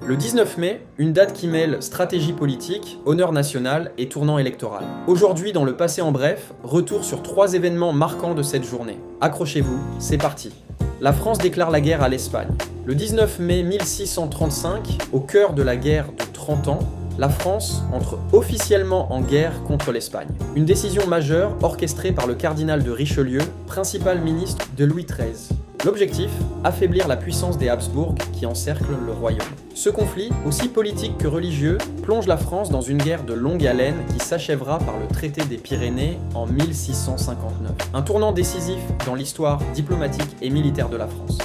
Le 19 mai, une date qui mêle stratégie politique, honneur national et tournant électoral. Aujourd'hui, dans le passé en bref, retour sur 3 événements marquants de cette journée. Accrochez-vous, c'est parti. La France déclare la guerre à l'Espagne. Le 19 mai 1635, au cœur de la guerre de 30 ans, la France entre officiellement en guerre contre l'Espagne. Une décision majeure orchestrée par le cardinal de Richelieu, principal ministre de Louis XIII. L'objectif, affaiblir la puissance des Habsbourg qui encerclent le royaume. Ce conflit, aussi politique que religieux, plonge la France dans une guerre de longue haleine qui s'achèvera par le traité des Pyrénées en 1659. Un tournant décisif dans l'histoire diplomatique et militaire de la France.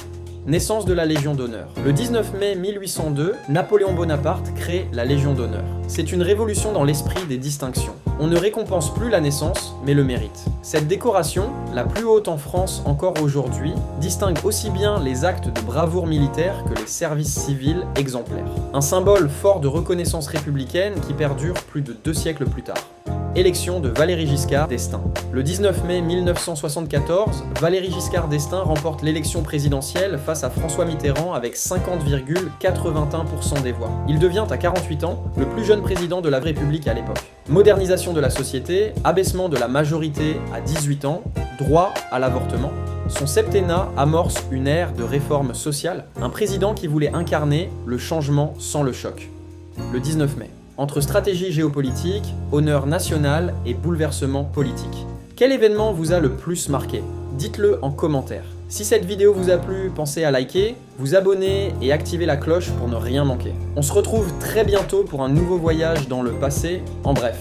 Naissance de la Légion d'honneur. Le 19 mai 1802, Napoléon Bonaparte crée la Légion d'honneur. C'est une révolution dans l'esprit des distinctions. On ne récompense plus la naissance, mais le mérite. Cette décoration, la plus haute en France encore aujourd'hui, distingue aussi bien les actes de bravoure militaire que les services civils exemplaires. Un symbole fort de reconnaissance républicaine qui perdure plus de 2 siècles plus tard. Élection de Valéry Giscard d'Estaing. Le 19 mai 1974, Valéry Giscard d'Estaing remporte l'élection présidentielle face à François Mitterrand avec 50,81% des voix. Il devient à 48 ans le plus jeune président de la République à l'époque. Modernisation de la société, abaissement de la majorité à 18 ans, droit à l'avortement. Son septennat amorce une ère de réforme sociale, un président qui voulait incarner le changement sans le choc. Le 19 mai. Entre stratégie géopolitique, honneur national et bouleversement politique. Quel événement vous a le plus marqué? Dites-le en commentaire. Si cette vidéo vous a plu, pensez à liker, vous abonner et activer la cloche pour ne rien manquer. On se retrouve très bientôt pour un nouveau voyage dans le passé, en bref.